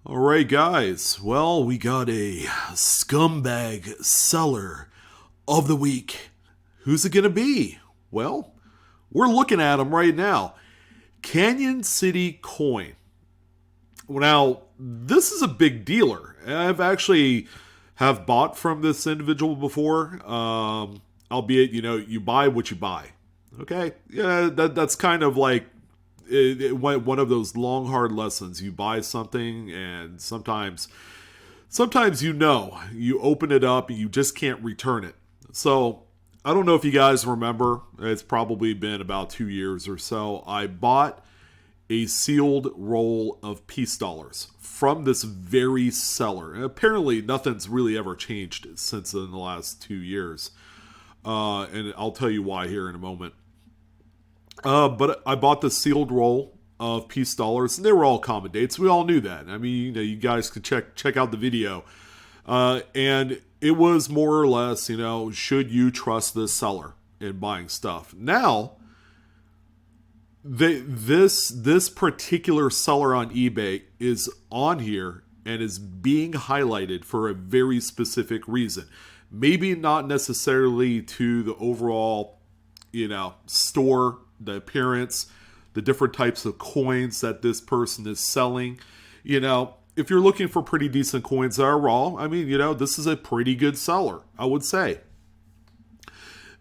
All right, guys. Well, we got a scumbag seller of the week. Who's it going to be? Well, we're looking at him right now. Canyon City Coin. Now, this is a big dealer. I've actually have bought from this individual before. Albeit, you buy what you buy. Okay? Yeah, that's kind of like one of those long hard lessons. You buy something and sometimes you open it up and you just can't return it. So I don't know if you guys remember, it's probably been about 2 years or so, I bought a sealed roll of peace dollars from this very seller. And apparently nothing's really ever changed since in the last 2 years, and I'll tell you why here in a moment. But I bought the sealed roll of peace dollars, and they were all common dates. We all knew that. I mean, you guys could check out the video. And it was more or less, should you trust this seller in buying stuff? Now, this particular seller on eBay is on here and is being highlighted for a very specific reason. Maybe not necessarily to the overall, store, the appearance, the different types of coins that this person is selling. If you're looking for pretty decent coins that are raw, I mean, this is a pretty good seller, I would say.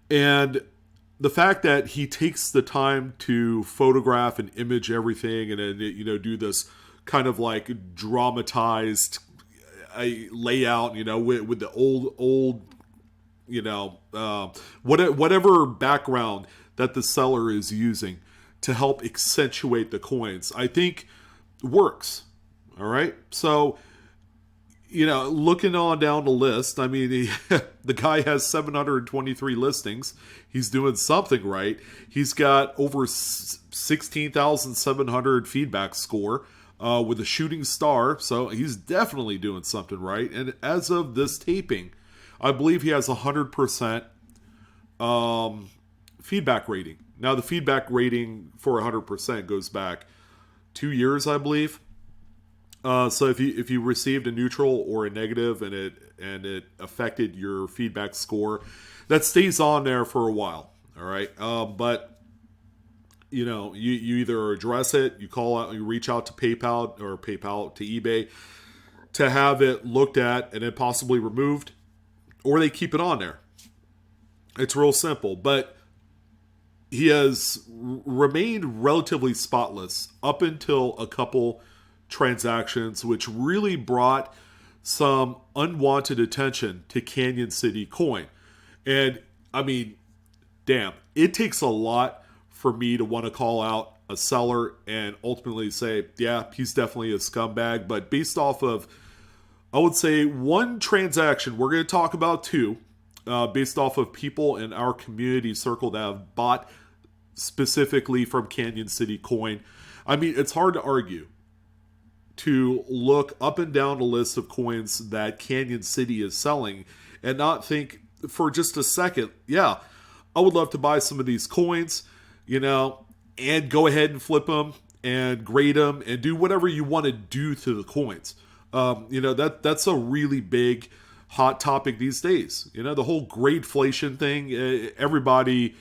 And the fact that he takes the time to photograph and image everything and then, do this kind of like dramatized layout, with the old, whatever background that the seller is using to help accentuate the coins, I think works. All right. So, looking on down the list, I mean, the guy has 723 listings. He's doing something right. He's got over 16,700 feedback score with a shooting star. So he's definitely doing something right. And as of this taping, I believe he has 100% feedback rating. Now, the feedback rating for 100% goes back 2 years, I believe. So if you received a neutral or a negative and it affected your feedback score, that stays on there for a while. All right, but you either address it, you call out, you reach out to PayPal to eBay to have it looked at and then possibly removed, or they keep it on there. It's real simple, but he has remained relatively spotless up until a couple transactions, which really brought some unwanted attention to Canyon City Coin. And I mean, damn, it takes a lot for me to want to call out a seller and ultimately say, yeah, he's definitely a scumbag. But based off of, I would say, one transaction, we're going to talk about two, based off of people in our community circle that have bought specifically from Canyon City Coin. I mean, it's hard to argue to look up and down the list of coins that Canyon City is selling and not think for just a second, yeah, I would love to buy some of these coins, and go ahead and flip them and grade them and do whatever you want to do to the coins. That's a really big hot topic these days. The whole gradeflation thing, everybody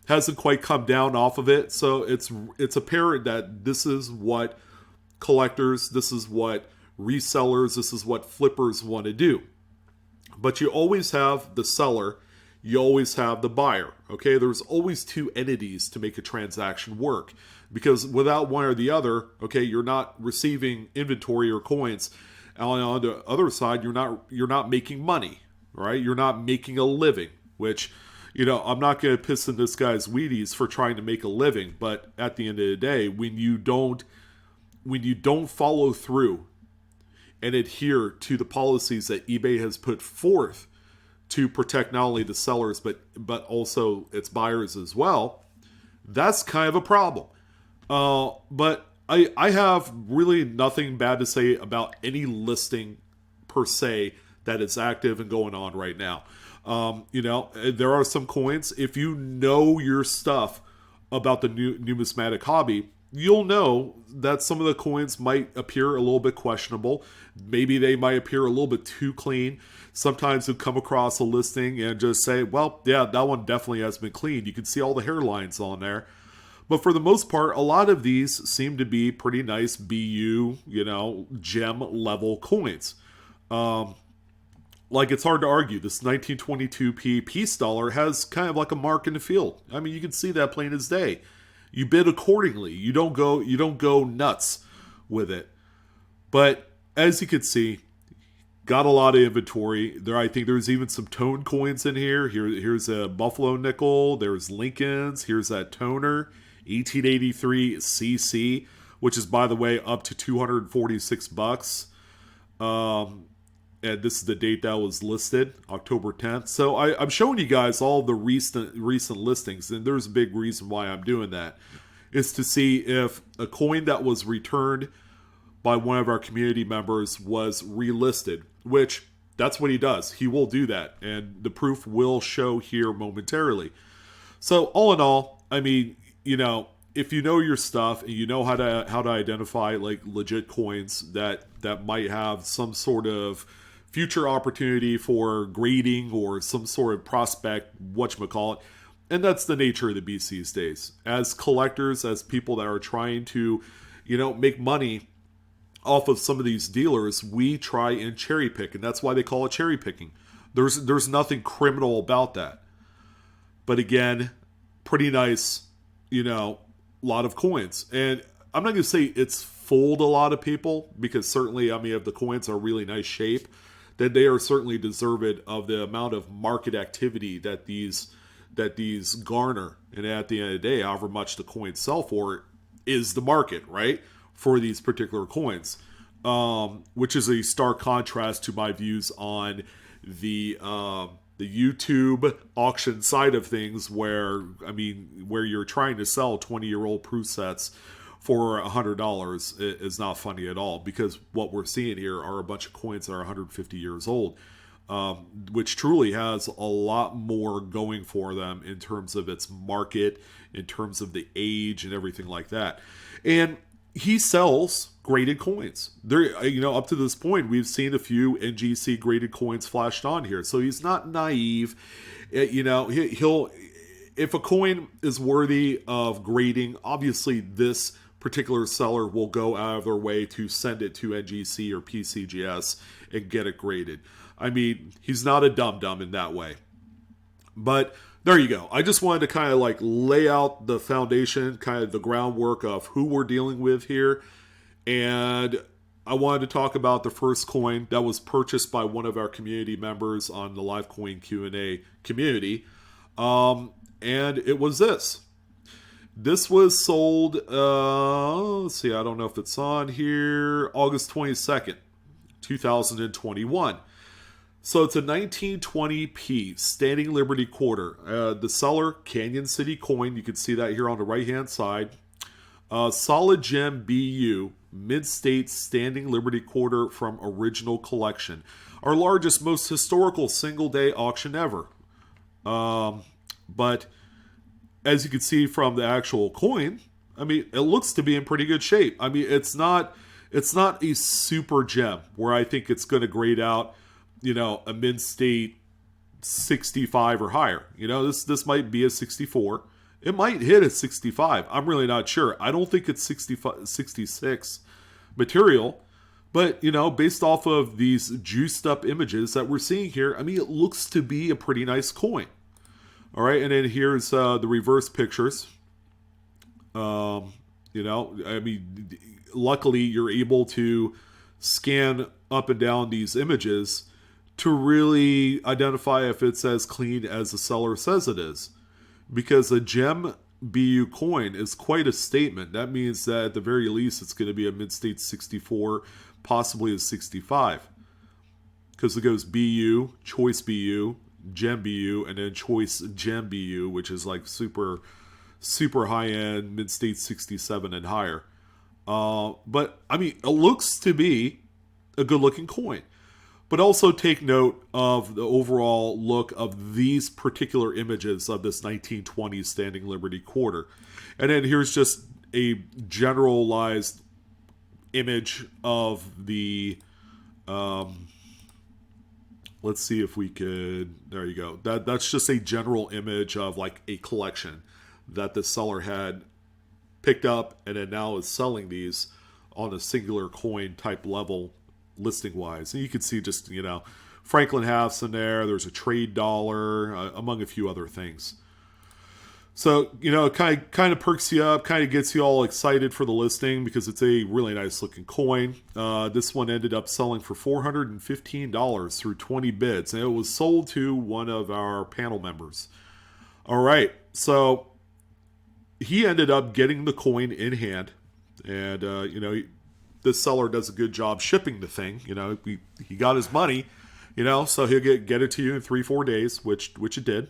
hasn't quite come down off of it. So it's apparent that this is what collectors, this is what resellers, this is what flippers want to do. But you always have the seller, you always have the buyer. Okay, there's always two entities to make a transaction work, because without one or the other, okay, you're not receiving inventory or coins. And on the other side, you're not making money, right? You're not making a living, which, I'm not going to piss in this guy's Wheaties for trying to make a living, but at the end of the day, when you don't follow through and adhere to the policies that eBay has put forth to protect not only the sellers but also its buyers as well, that's kind of a problem. But I have really nothing bad to say about any listing per se that is active and going on right now. There are some coins, if you know your stuff about the numismatic hobby, you'll know that some of the coins might appear a little bit questionable. Maybe they might appear a little bit too clean. Sometimes you'll come across a listing and just say, well, yeah, that one definitely has been cleaned. You can see all the hairlines on there. But for the most part, a lot of these seem to be pretty nice BU, gem level coins. Like, it's hard to argue. This 1922p peace dollar has kind of like a mark in the field. I mean, you can see that plain as day. You bid accordingly. You don't go nuts with it. But as you can see, got a lot of inventory. I think there's even some tone coins in here. Here's a Buffalo nickel. There's Lincoln's. Here's that toner, 1883 CC, which is, by the way, up to $246. And this is the date that was listed, October 10th. So I'm showing you guys all the recent listings, and there's a big reason why I'm doing that. Is to see if a coin that was returned by one of our community members was relisted, which that's what he does. He will do that, and the proof will show here momentarily. So all in all, I mean, if you know your stuff and you know how to identify like legit coins that might have some sort of future opportunity for grading or some sort of prospect, whatchamacallit. And that's the nature of the beast these days. As collectors, as people that are trying to, make money off of some of these dealers, we try and cherry pick. And that's why they call it cherry picking. There's nothing criminal about that. But again, pretty nice, lot of coins. And I'm not going to say it's fooled a lot of people, because certainly, I mean, if the coins are really nice shape, then they are certainly deserved of the amount of market activity that these garner. And at the end of the day, however much the coins sell for is the market, right, for these particular coins, which is a stark contrast to my views on the YouTube auction side of things, where you're trying to sell 20-year-old proof sets for $100 is not funny at all, because what we're seeing here are a bunch of coins that are 150 years old, which truly has a lot more going for them in terms of its market, in terms of the age and everything like that. And he sells graded coins. There, up to this point, we've seen a few NGC graded coins flashed on here, so he's not naive. He'll, if a coin is worthy of grading, obviously this particular seller will go out of their way to send it to NGC or PCGS and get it graded. I mean, he's not a dum-dum in that way. But there you go. I just wanted to kind of like lay out the foundation, kind of the groundwork of who we're dealing with here. And I wanted to talk about the first coin that was purchased by one of our community members on the Live Coin Q&A community. And it was this. This was sold, let's see, I don't know if it's on here, August 22nd, 2021. So it's a 1920p Standing Liberty Quarter. The seller, Canyon City Coin, you can see that here on the right-hand side. Solid Gem BU, Mid-State Standing Liberty Quarter from Original Collection. Our largest, most historical single-day auction ever. But as you can see from the actual coin, I mean, it looks to be in pretty good shape. I mean, it's not a super gem where I think it's going to grade out, a mid-state 65 or higher. This might be a 64. It might hit a 65. I'm really not sure. I don't think it's 66 material. But, based off of these juiced up images that we're seeing here, I mean, it looks to be a pretty nice coin. All right, and then here's the reverse pictures. I mean, luckily you're able to scan up and down these images to really identify if it's as clean as the seller says it is. Because a gem BU coin is quite a statement. That means that at the very least it's going to be a mid-state 64, possibly a 65. Because it goes BU, choice BU, Gem BU, and then choice Gem BU, which is like super high-end, mid-state 67 and higher. But, I mean, it looks to be a good-looking coin. But also take note of the overall look of these particular images of this 1920s Standing Liberty Quarter. And then here's just a generalized image of the let's see if we could, there you go, that's just a general image of like a collection that the seller had picked up and then now is selling these on a singular coin type level listing wise. And you can see just, you know, Franklin halves in there, there's a trade dollar, among a few other things. So, you know, it kind of perks you up, kind of gets you all excited for the listing because it's a really nice looking coin. This one ended up selling for $415 through 20 bids, and it was sold to one of our panel members. All right, so he ended up getting the coin in hand, and, you know, this seller does a good job shipping the thing. You know, he got his money, you know, so he'll get it to you in 3-4 days, which it did.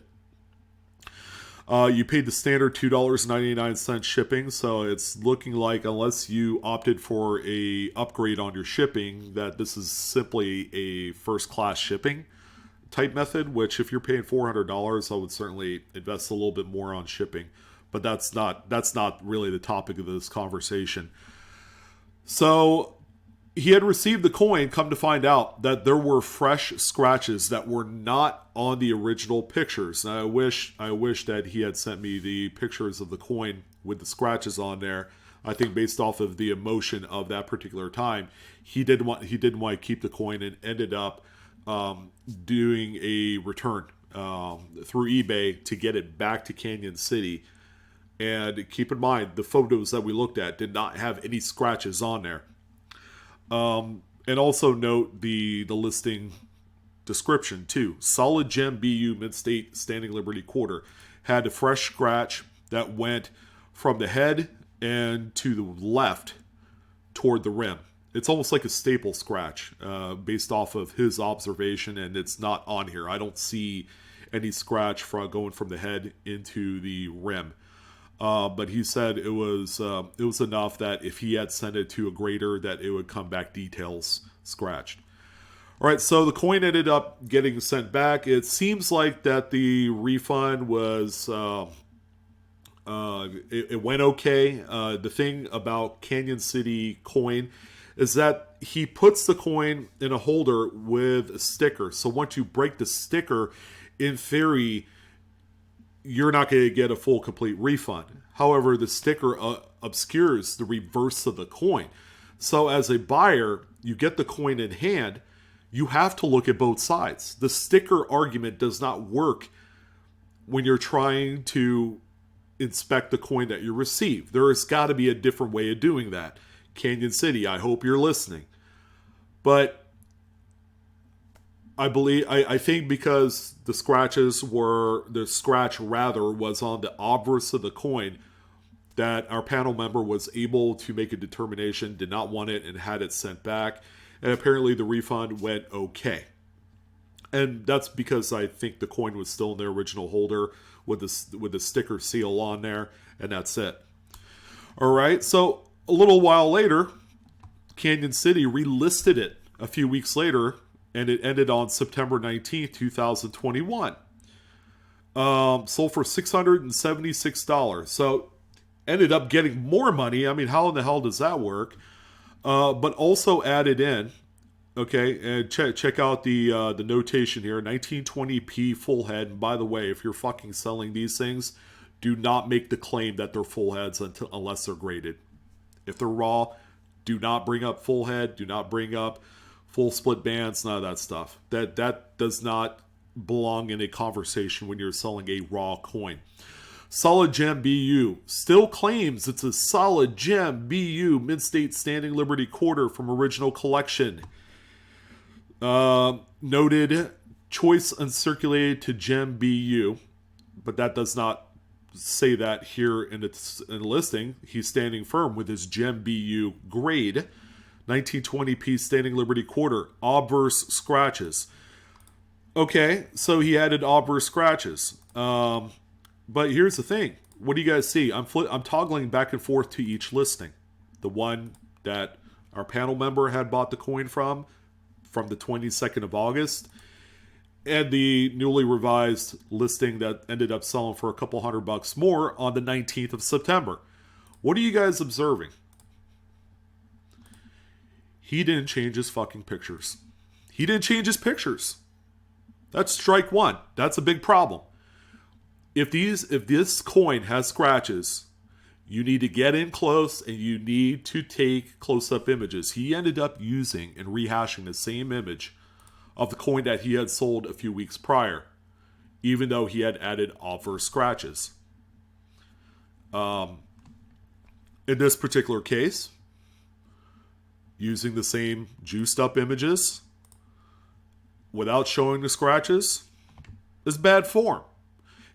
You paid the standard $2.99 shipping, so it's looking like unless you opted for a upgrade on your shipping, that this is simply a first-class shipping type method, which if you're paying $400, I would certainly invest a little bit more on shipping. But that's not really the topic of this conversation. So he had received the coin, come to find out that there were fresh scratches that were not on the original pictures. And I wish that he had sent me the pictures of the coin with the scratches on there. I think based off of the emotion of that particular time, he didn't want to keep the coin and ended up doing a return through eBay to get it back to Canyon City. And keep in mind, the photos that we looked at did not have any scratches on there. And also note the listing description too. Solid gem BU mid-state standing Liberty quarter. Had a fresh scratch that went from the head and to the left toward the rim. It's almost like a staple scratch based off of his observation, and it's not on here. I don't see any scratch going from the head into the rim. But he said it was enough that if he had sent it to a grader, that it would come back details scratched. All right, so the coin ended up getting sent back. It seems like that the refund was it went okay. The thing about Canyon City coin is that he puts the coin in a holder with a sticker. So once you break the sticker, in theory, you're not going to get a full, complete refund. However, the sticker obscures the reverse of the coin. So as a buyer, you get the coin in hand, you have to look at both sides. The sticker argument does not work when you're trying to inspect the coin that you receive. There has got to be a different way of doing that. Canyon City, I hope you're listening. But I think because the scratch was on the obverse of the coin, that our panel member was able to make a determination, did not want it, and had it sent back. And apparently the refund went okay. And that's because I think the coin was still in the original holder with the sticker seal on there, and that's it. All right, so a little while later, Canyon City relisted it a few weeks later, and it ended on September 19th, 2021. Sold for $676. So ended up getting more money. I mean, how in the hell does that work? But also added in, okay, and check out the notation here, 1920p full head. And by the way, if you're fucking selling these things, do not make the claim that they're full heads unless they're graded. If they're raw, do not bring up full head. Do not bring up full split bands, none of that stuff. That does not belong in a conversation when you're selling a raw coin. Solid Gem BU still claims it's a Solid Gem BU Mid-State Standing Liberty quarter from original collection. Noted choice uncirculated to Gem BU, but that does not say that here in the listing. He's standing firm with his Gem BU grade. 1920p Standing Liberty quarter, obverse scratches. Okay, so he added obverse scratches. But here's the thing. What do you guys see? I'm toggling back and forth to each listing. The one that our panel member had bought the coin from the 22nd of August, and the newly revised listing that ended up selling for a couple $100 more on the 19th of September. What are you guys observing? He didn't change his fucking pictures. He didn't change his pictures. That's strike one. That's a big problem. If this coin has scratches, you need to get in close and you need to take close-up images. He ended up using and rehashing the same image of the coin that he had sold a few weeks prior, even though he had added obverse scratches. In this particular case, using the same juiced up images without showing the scratches is bad form.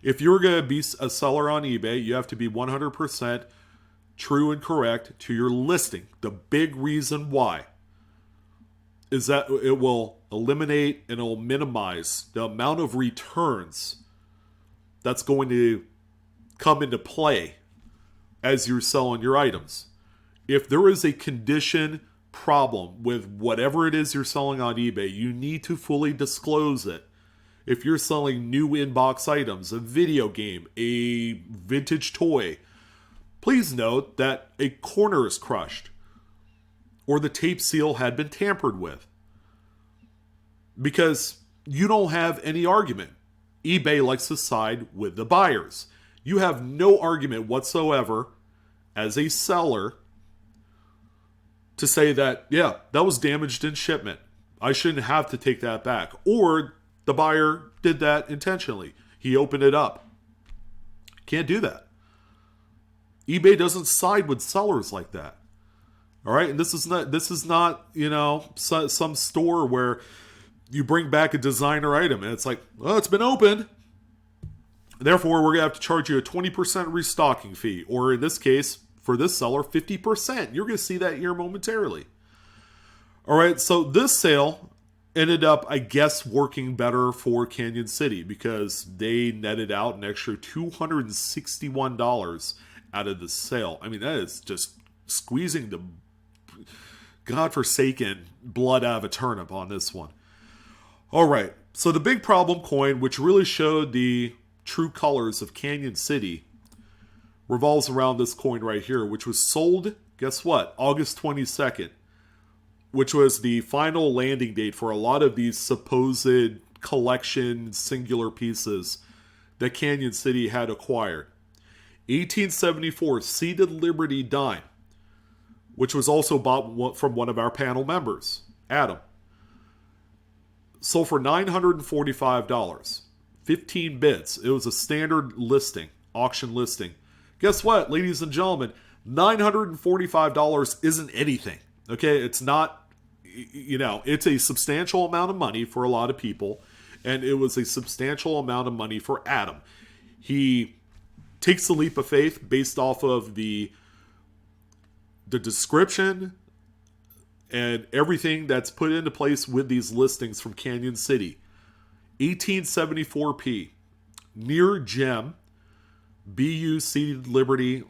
If you're going to be a seller on eBay, you have to be 100% true and correct to your listing. The big reason why is that it will eliminate and it will minimize the amount of returns that's going to come into play as you're selling your items. If there is a condition problem with whatever it is you're selling on eBay, you need to fully disclose it. If you're selling new inbox items, a video game, a vintage toy, please note that a corner is crushed or the tape seal had been tampered with, because you don't have any argument. eBay likes to side with the buyers. You have no argument whatsoever as a seller to say that, yeah, that was damaged in shipment. I shouldn't have to take that back. Or the buyer did that intentionally. He opened it up. Can't do that. eBay doesn't side with sellers like that. All right, and this is not some store where you bring back a designer item and it's like, well, it's been opened. Therefore, we're gonna have to charge you a 20% restocking fee, or in this case, for this seller, 50%. You're gonna see that here momentarily. All right, so this sale ended up, I guess, working better for Canyon City because they netted out an extra $261 out of the sale. I mean, that is just squeezing the godforsaken blood out of a turnip on this one. All right, so the big problem coin, which really showed the true colors of Canyon City, revolves around this coin right here, which was sold, guess what, August 22nd, which was the final landing date for a lot of these supposed collection singular pieces that Canyon City had acquired. 1874 Seated Liberty dime, which was also bought from one of our panel members, Adam. Sold for $945. 15 bids. It was a standard listing, auction listing. Guess what, ladies and gentlemen? $945 isn't anything. Okay, it's not, it's a substantial amount of money for a lot of people, and it was a substantial amount of money for Adam. He takes the leap of faith based off of the description and everything that's put into place with these listings from Canyon City. 1874p, near gem, BU Seated Liberty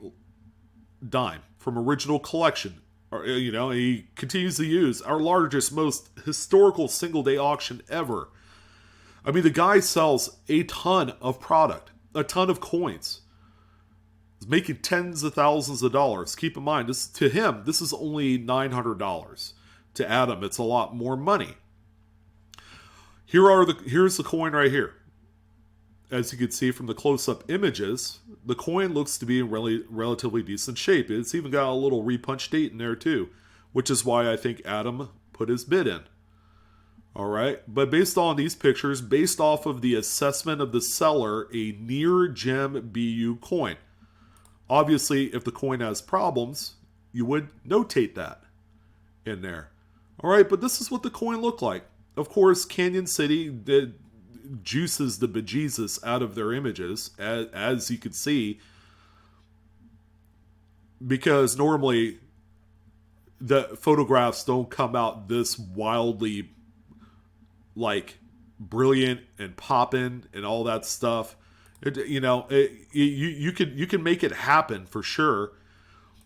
dime from original collection. He continues to use our largest, most historical single day auction ever. I mean, the guy sells a ton of product, a ton of coins. He's making tens of thousands of dollars. Keep in mind, to him, this is only $900. To Adam, it's a lot more money. Here's the coin right here. As you can see from the close-up images, the coin looks to be in relatively decent shape. It's even got a little repunch date in there too, which is why I think Adam put his bid in. All right, but based on these pictures, based off of the assessment of the seller, a near gem BU coin. Obviously, if the coin has problems, you would notate that in there. All right, but this is what the coin looked like. Of course, Canyon City juices the bejesus out of their images, as you can see, because normally the photographs don't come out this wildly, brilliant and poppin' and all that stuff. You can make it happen for sure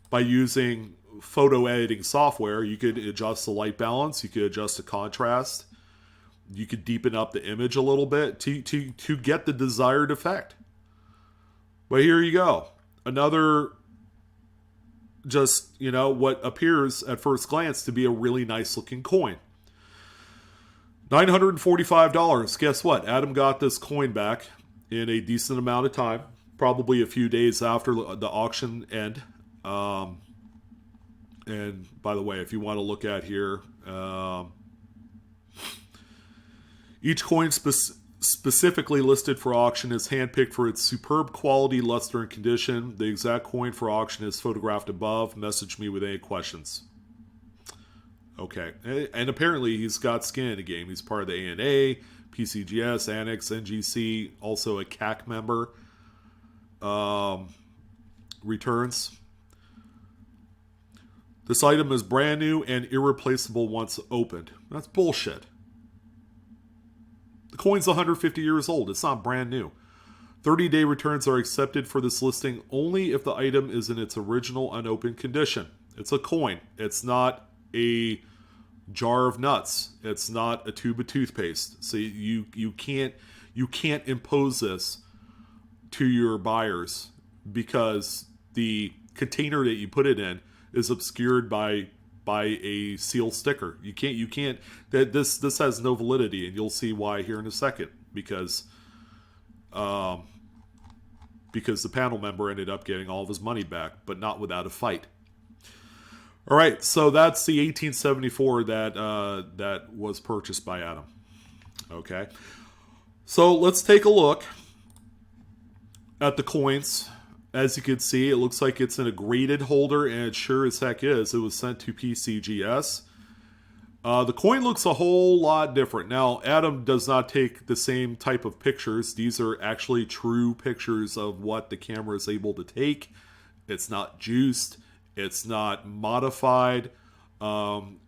by using photo editing software. You could adjust the light balance, you could adjust the contrast, you could deepen up the image a little bit to get the desired effect. But here you go. Another just, what appears at first glance to be a really nice looking coin. $945. Guess what? Adam got this coin back in a decent amount of time, probably a few days after the auction end. And by the way, if you want to look at here, each coin specifically listed for auction is handpicked for its superb quality, luster, and condition. The exact coin for auction is photographed above. Message me with any questions. Okay. And apparently he's got skin in the game. He's part of the ANA, PCGS, Annex, NGC, also a CAC member. Returns. This item is brand new and irreplaceable once opened. That's bullshit. The coin's 150 years old. It's not brand new. 30-day returns are accepted for this listing only if the item is in its original unopened condition. It's a coin. It's not a jar of nuts. It's not a tube of toothpaste. So you can't impose this to your buyers because the container that you put it in is obscured by a seal sticker. You can't that this has no validity, and you'll see why here in a second, because the panel member ended up getting all of his money back, but not without a fight. All right, so that's the 1874 that was purchased by Adam. Okay, so let's take a look at the coins. As you can see, it looks like it's in a graded holder, and it sure as heck is. It was sent to PCGS. The coin looks a whole lot different. Now, Adam does not take the same type of pictures. These are actually true pictures of what the camera is able to take. It's not juiced. It's not modified. None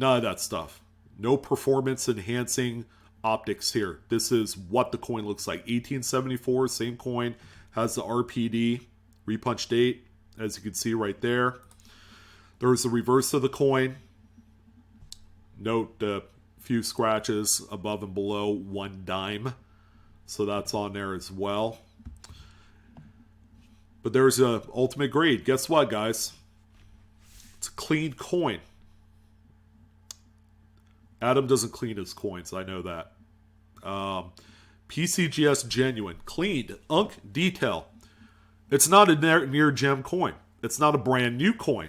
of that stuff. No performance-enhancing optics here. This is what the coin looks like. 1874, same coin. Has the RPD, repunch date, as you can see right there. There's the reverse of the coin. Note the few scratches above and below 1 dime. So that's on there as well. But there's a ultimate grade. Guess what, guys? It's a clean coin. Adam doesn't clean his coins. I know that. PCGS genuine, cleaned, unk detail. It's not a near gem coin. It's not a brand new coin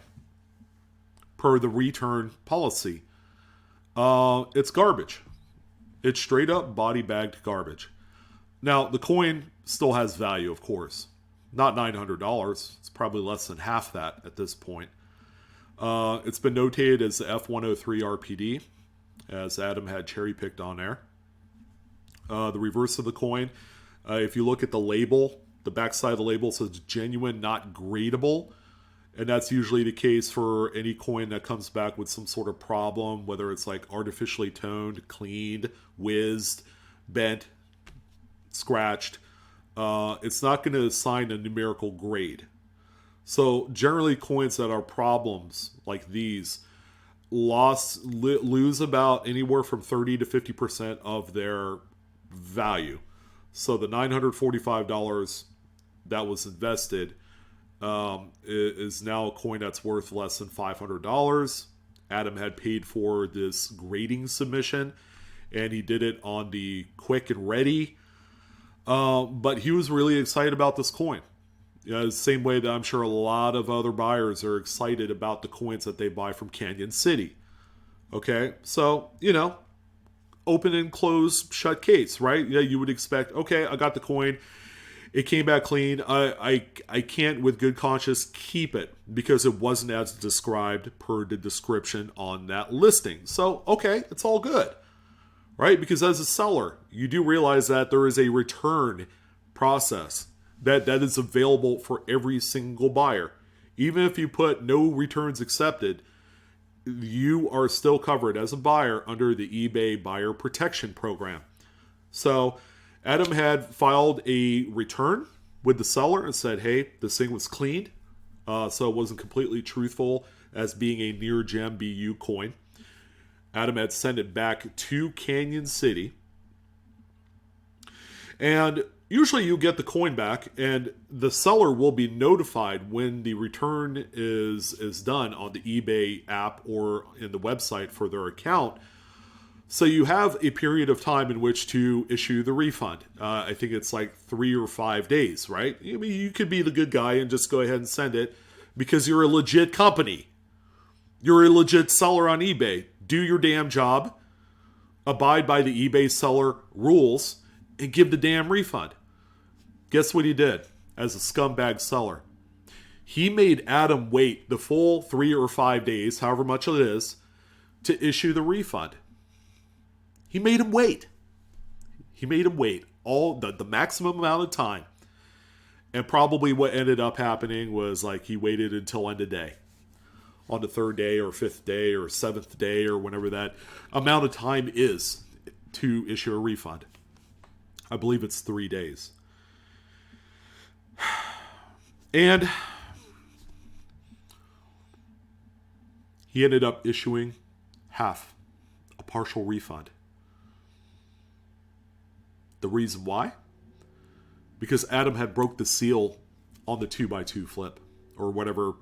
per the return policy. It's garbage. It's straight up body bagged garbage. Now, the coin still has value, of course. Not $900. It's probably less than half that at this point. It's been notated as the F103 RPD, as Adam had cherry picked on there. The reverse of the coin, if you look at the label, the backside of the label says genuine, not gradable. And that's usually the case for any coin that comes back with some sort of problem, whether it's like artificially toned, cleaned, whizzed, bent, scratched. It's not going to assign a numerical grade. So generally coins that are problems like these lose about anywhere from 30 to 50% of their value. So the $945 that was invested is now a coin that's worth less than $500. Adam had paid for this grading submission, and he did it on the quick and ready. But he was really excited about this coin. The same way that I'm sure a lot of other buyers are excited about the coins that they buy from Canyon City. Okay, so, open and close, shut case, right? Yeah, you would expect, okay, I got the coin. It came back clean. I can't with good conscience keep it because it wasn't as described per the description on that listing. So, okay, it's all good, right? Because as a seller, you do realize that there is a return process that is available for every single buyer. Even if you put no returns accepted, you are still covered as a buyer under the eBay Buyer Protection Program. So Adam had filed a return with the seller and said, hey, this thing was cleaned, so it wasn't completely truthful as being a near gem BU coin. Adam had sent it back to Canyon City. And, usually you get the coin back, and the seller will be notified when the return is done on the eBay app or in the website for their account. So you have a period of time in which to issue the refund. I think it's like 3 or 5 days, right? I mean, you could be the good guy and just go ahead and send it because you're a legit company. You're a legit seller on eBay. Do your damn job. Abide by the eBay seller rules and give the damn refund. Guess what he did as a scumbag seller? He made Adam wait the full 3 or 5 days, however much it is, to issue the refund. He made him wait. He made him wait all the maximum amount of time. And probably what ended up happening was like he waited until end of day. On the 3rd day or 5th day or 7th day or whenever that amount of time is to issue a refund. I believe it's 3 days. And he ended up issuing half, a partial refund. The reason why? Because Adam had broke the seal on the 2x2 flip or whatever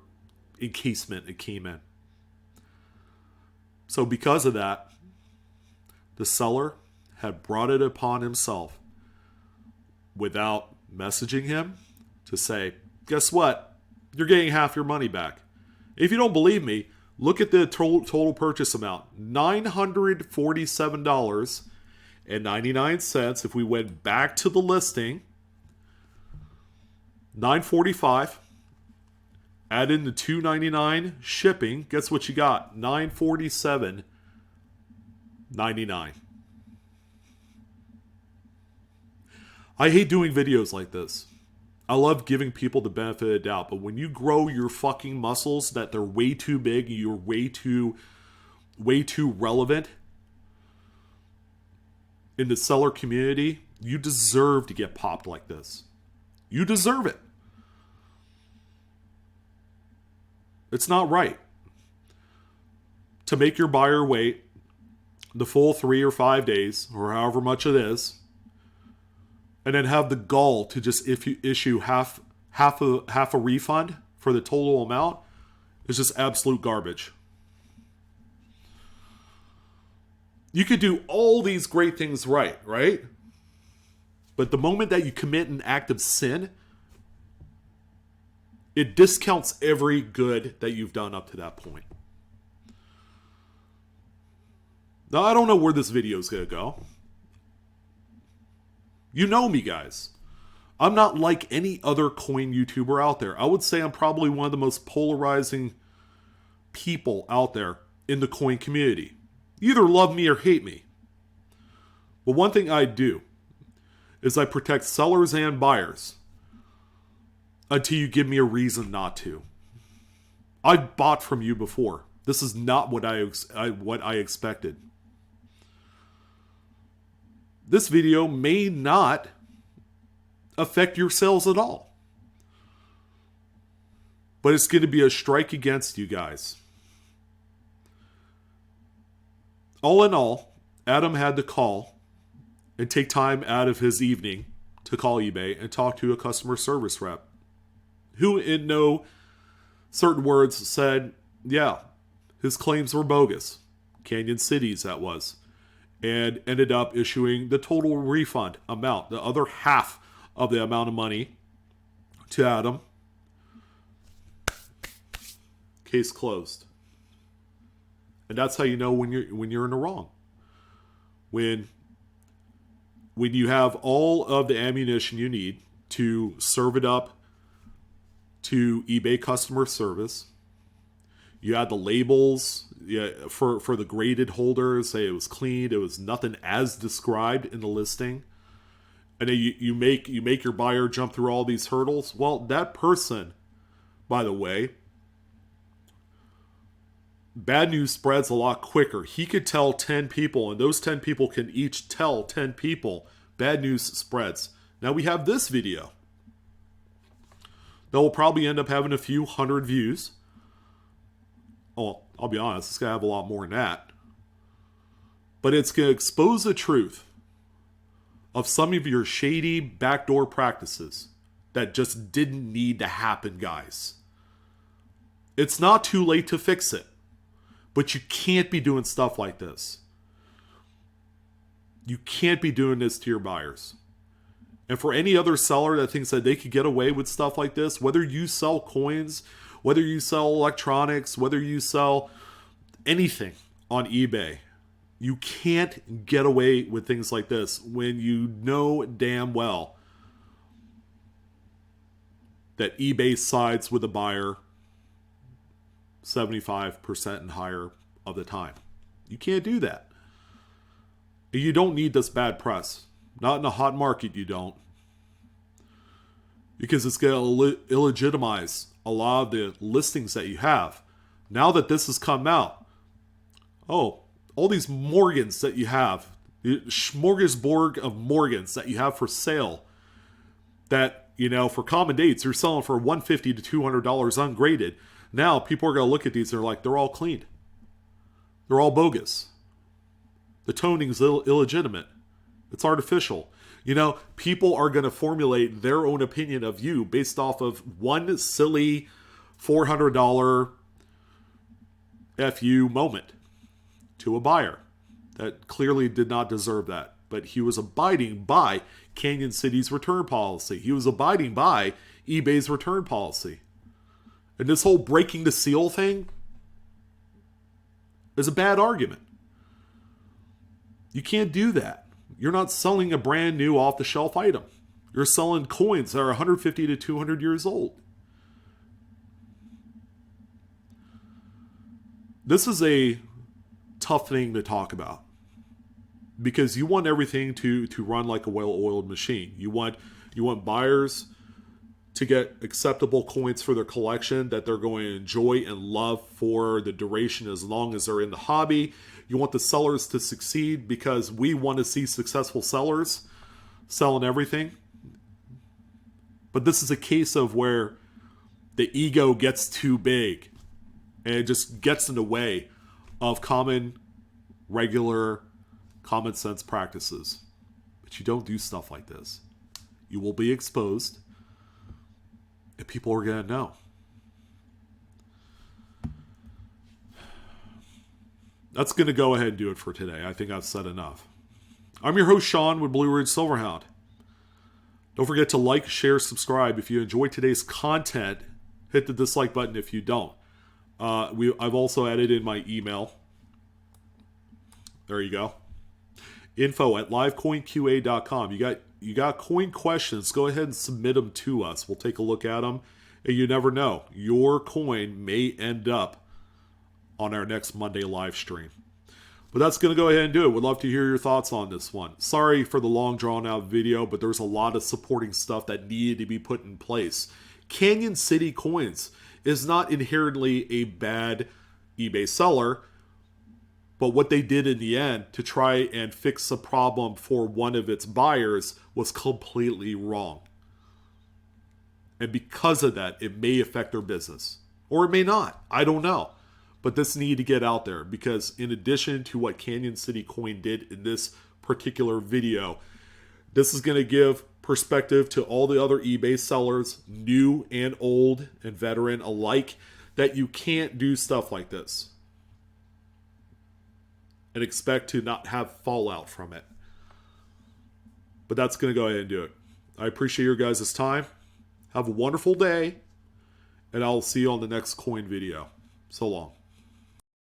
encasement it came in. So because of that, the seller had brought it upon himself without messaging him to say, guess what? You're getting half your money back. If you don't believe me, look at the total purchase amount. $947.99. If we went back to the listing, $945. Add in the $299 shipping. Guess what you got? $947.99. I hate doing videos like this. I love giving people the benefit of the doubt, but when you grow your fucking muscles that they're way too big, you're way too relevant in the seller community, you deserve to get popped like this. You deserve it. It's not right to make your buyer wait the full 3 or 5 days, or however much it is, and then have the gall to just issue half a refund for the total amount. Is just absolute garbage. You could do all these great things right? But the moment that you commit an act of sin, it discounts every good that you've done up to that point. Now, I don't know where this video is going to go. You know me, guys. I'm not like any other coin YouTuber out there. I would say I'm probably one of the most polarizing people out there in the coin community. You either love me or hate me. But one thing I do is I protect sellers and buyers until you give me a reason not to. I've bought from you before. This is not what I expected. This video may not affect your sales at all. But it's going to be a strike against you guys. All in all, Adam had to call and take time out of his evening to call eBay and talk to a customer service rep who, in no certain words, said, yeah, his claims were bogus. Canyon Cities, that was. And ended up issuing the total refund amount, the other half of the amount of money to Adam. Case closed. And that's how you know when you're in the wrong. When you have all of the ammunition you need to serve it up to eBay customer service. You had the labels for the graded holders, say it was clean, it was nothing as described in the listing. And then you make your buyer jump through all these hurdles. Well, that person, by the way, bad news spreads a lot quicker. He could tell 10 people, and those 10 people can each tell 10 people. Bad news spreads. Now we have this video that will probably end up having a few hundred views. Oh, I'll be honest, it's going to have a lot more than that. But it's going to expose the truth of some of your shady backdoor practices that just didn't need to happen, guys. It's not too late to fix it, but you can't be doing stuff like this. You can't be doing this to your buyers. And for any other seller that thinks that they could get away with stuff like this, whether you sell coins, whether you sell electronics, whether you sell anything on eBay, you can't get away with things like this when you know damn well that eBay sides with the buyer 75% and higher of the time. You can't do that. You don't need this bad press. Not in a hot market, you don't. Because it's going to illegitimize a lot of the listings that you have. Now that this has come out, all these Morgans that you have, the smorgasbord of Morgans that you have for sale, that, for common dates, you're selling for $150 to $200 ungraded. Now people are going to look at these and they're like, they're all clean. They're all bogus. The toning's illegitimate. It's artificial. People are going to formulate their own opinion of you based off of one silly $400 FU moment to a buyer that clearly did not deserve that. But he was abiding by Canyon City's return policy. He was abiding by eBay's return policy. And this whole breaking the seal thing is a bad argument. You can't do that. You're not selling a brand new off-the-shelf item. You're selling coins that are 150 to 200 years old. This is a tough thing to talk about because you want everything to run like a well-oiled machine. You want buyers to get acceptable coins for their collection that they're going to enjoy and love for the duration as long as they're in the hobby. You want the sellers to succeed because we want to see successful sellers selling everything. But this is a case of where the ego gets too big and it just gets in the way of common, regular, common sense practices. But you don't do stuff like this. You will be exposed and people are going to know. That's going to go ahead and do it for today. I think I've said enough. I'm your host, Sean, with Blue Ridge Silverhound. Don't forget to like, share, subscribe. If you enjoyed today's content, hit the dislike button if you don't. I've also added in my email. There you go. info@livecoinqa.com. You got coin questions, go ahead and submit them to us. We'll take a look at them. And you never know. Your coin may end up on our next Monday live stream. But that's going to go ahead and do it. Would love to hear your thoughts on this one. Sorry for the long drawn out video, but there's a lot of supporting stuff that needed to be put in place. Canyon City Coins is not inherently a bad eBay seller, but what they did in the end to try and fix a problem for one of its buyers was completely wrong. And because of that, it may affect their business. Or it may not. I don't know. But this needed to get out there because in addition to what Canyon City Coin did in this particular video, this is going to give perspective to all the other eBay sellers, new and old and veteran alike, that you can't do stuff like this and expect to not have fallout from it. But that's going to go ahead and do it. I appreciate your guys' time. Have a wonderful day, and I'll see you on the next coin video. So long.